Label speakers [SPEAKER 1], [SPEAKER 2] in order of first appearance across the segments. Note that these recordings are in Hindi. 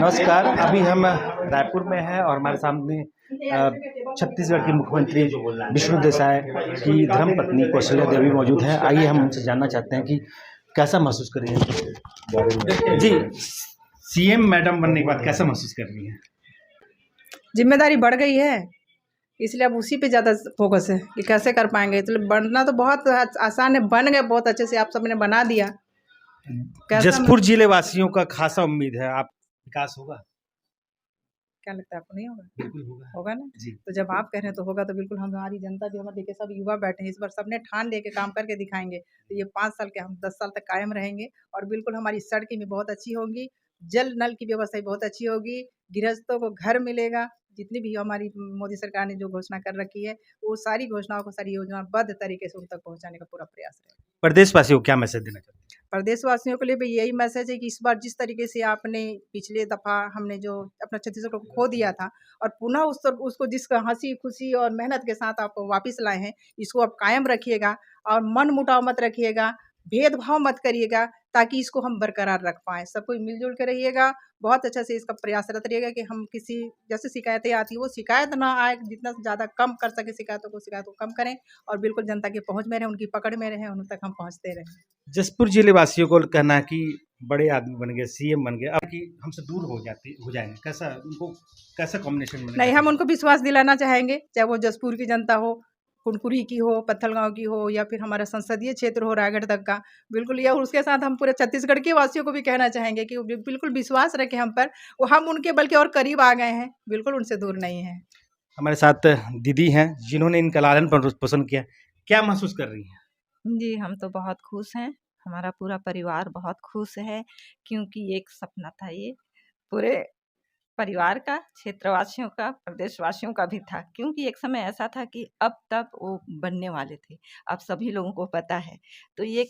[SPEAKER 1] नमस्कार। अभी हम रायपुर में हैं और हमारे सामने छत्तीसगढ़ के मुख्यमंत्री विष्णु देसाई की धर्मपत्नी कौशल्या देवी मौजूद हैं। आइए हम उनसे जानना चाहते हैं कि कैसा महसूस कर रही हैं। जी, सीएम मैडम बनने के बाद कैसा महसूस कर रही हैं?
[SPEAKER 2] जिम्मेदारी बढ़ गई है, इसलिए अब उसी पे ज़्यादा फोकस है कि कैसे कर पाएंगे। तो बनना तो बहुत आसान है, बन गए बहुत अच्छे से, आप सबने बना दिया।
[SPEAKER 1] जसपुर जिले वासियों का खासा उम्मीद है, आप विकास होगा?
[SPEAKER 2] क्या लगता है आपको? नहीं होगा?
[SPEAKER 1] बिल्कुल होगा।
[SPEAKER 2] होगा ना
[SPEAKER 1] जी।
[SPEAKER 2] तो जब आप कह रहे हैं तो होगा, तो बिल्कुल हमारी जनता भी, हमारे देखिए सब युवा बैठे हैं, इस बार सबने ठान लेके काम करके दिखाएंगे। तो ये 5 साल के हम 10 साल तक कायम रहेंगे और बिल्कुल हमारी सड़कें भी बहुत अच्छी होंगी, जल नल की व्यवस्था भी बहुत अच्छी होगी, गृहस्थों को घर मिलेगा। जितनी भी हमारी मोदी सरकार ने जो घोषणा कर रखी है, वो सारी घोषणाओं को, सारी योजनाबद्ध तरीके से उन तक पहुंचाने का पूरा प्रयास रहेगा।
[SPEAKER 1] प्रदेशवासियों को क्या मैसेज देना चाहते हैं?
[SPEAKER 2] प्रदेशवासियों के लिए भी यही मैसेज है कि इस बार जिस तरीके से आपने पिछले दफ़ा हमने जो अपना छत्तीसगढ़ को खो दिया था और पुनः उसको जिस हंसी खुशी और मेहनत के साथ आप वापस लाए हैं, इसको आप कायम रखिएगा और मन मुटाव मत रखिएगा, भेदभाव मत करिएगा, ताकि इसको हम बरकरार रख पाएँ। सब कोई मिलजुल के रहिएगा, बहुत अच्छा से इसका प्रयासरत रहिएगा कि हम किसी जैसे शिकायतें आती हैं, वो शिकायत ना आए, जितना ज़्यादा कम कर सके शिकायतों को कम करें और बिल्कुल जनता की पहुँच में रहें, उनकी पकड़ में रहें, उन तक हम पहुँचते रहें।
[SPEAKER 1] जसपुर जिले वासियों को कहना है कि बड़े आदमी बन गए, सीएम बन गए, अब कि हमसे दूर हो जाएंगे, कैसा उनको कैसा कॉम्बिनेशन बनेगा?
[SPEAKER 2] नहीं, हम उनको विश्वास दिलाना चाहेंगे, चाहे वो जसपुर की जनता हो, कुनकुरी की हो, पत्थलगाँव की हो, या फिर हमारा संसदीय क्षेत्र हो रायगढ़ तक का, बिल्कुल। या उसके साथ हम पूरे छत्तीसगढ़ के वासियों को भी कहना चाहेंगे कि वो बिल्कुल विश्वास रखें हम पर, वो हम उनके बल्कि और करीब आ गए हैं, बिल्कुल उनसे दूर नहीं हैं।
[SPEAKER 1] हमारे साथ दीदी हैं जिन्होंने इनका लालन पोषण किया, क्या महसूस कर रही हैं?
[SPEAKER 3] जी, हम तो बहुत खुश हैं, हमारा पूरा परिवार बहुत खुश है, क्योंकि एक सपना था ये पूरे परिवार का, क्षेत्रवासियों का, प्रदेशवासियों का भी था। क्योंकि एक समय ऐसा था कि अब तक वो बनने वाले थे, अब सभी लोगों को पता है। तो ये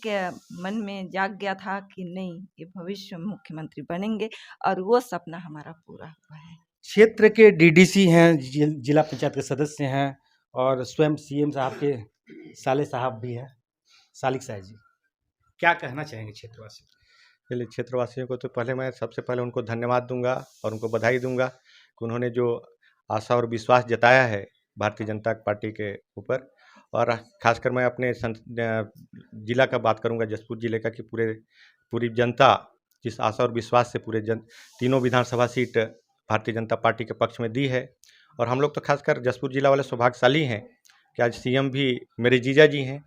[SPEAKER 3] मन में जाग गया था कि नहीं, ये भविष्य में मुख्यमंत्री बनेंगे और वो सपना हमारा पूरा हुआ है।
[SPEAKER 1] क्षेत्र के डीडीसी हैं, जिला पंचायत के सदस्य हैं और स्वयं सीएम साहब के साले साहब भी हैं, सालिक साहब जी, क्या कहना चाहेंगे क्षेत्रवासियों?
[SPEAKER 4] चलिए, क्षेत्रवासियों को तो पहले मैं सबसे पहले उनको धन्यवाद दूंगा और उनको बधाई दूंगा कि उन्होंने जो आशा और विश्वास जताया है भारतीय जनता पार्टी के ऊपर। और खासकर मैं अपने जिला का बात करूंगा, जसपुर जिले का, कि पूरी जनता जिस आशा और विश्वास से तीनों विधानसभा सीट भारतीय जनता पार्टी के पक्ष में दी है। और हम लोग तो खासकर जसपुर जिला वाले सौभाग्यशाली हैं कि आज सीएम भी मेरे जीजा जी हैं,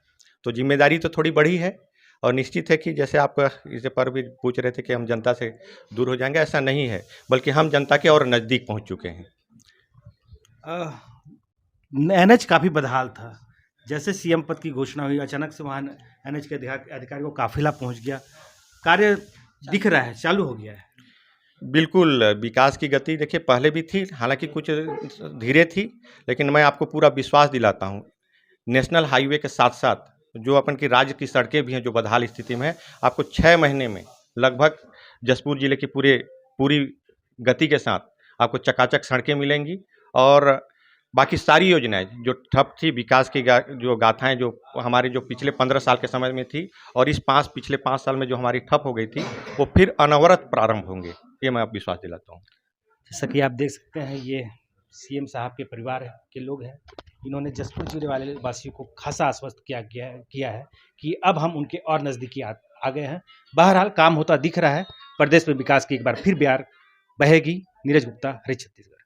[SPEAKER 4] तो जिम्मेदारी तो थोड़ी बड़ी है। और निश्चित है कि जैसे आप इस पर भी पूछ रहे थे कि हम जनता से दूर हो जाएंगे, ऐसा नहीं है, बल्कि हम जनता के और नज़दीक पहुंच चुके हैं।
[SPEAKER 1] एनएच काफ़ी बदहाल था, जैसे सीएम पद की घोषणा हुई अचानक से वहाँ एनएच के अधिकारी को काफिला पहुंच गया, कार्य दिख रहा है, चालू हो गया है।
[SPEAKER 4] बिल्कुल, विकास की गति देखिए पहले भी थी, हालांकि कुछ धीरे थी, लेकिन मैं आपको पूरा विश्वास दिलाता हूँ, नेशनल हाईवे के साथ साथ जो अपन की राज्य की सड़कें भी हैं जो बदहाल स्थिति में है, आपको 6 महीने में लगभग जसपुर जिले की पूरी गति के साथ आपको चकाचक सड़कें मिलेंगी। और बाकी सारी योजनाएं जो ठप थी, विकास की जो गाथाएं जो हमारे जो पिछले 15 साल के समय में थी और पिछले 5 साल में जो हमारी ठप हो गई थी, वो फिर अनवरत प्रारंभ होंगे, ये मैं आप विश्वास दिलाता हूँ।
[SPEAKER 1] जैसा कि आप देख सकते हैं, ये सीएम साहब के परिवार के लोग हैं, इन्होंने जसपुर जिले वाले वासियों को खासा आश्वस्त किया है कि अब हम उनके और नज़दीकी आ गए हैं। बहरहाल काम होता दिख रहा है, प्रदेश में विकास की एक बार फिर बयार बहेगी। नीरज गुप्ता, हरित छत्तीसगढ़।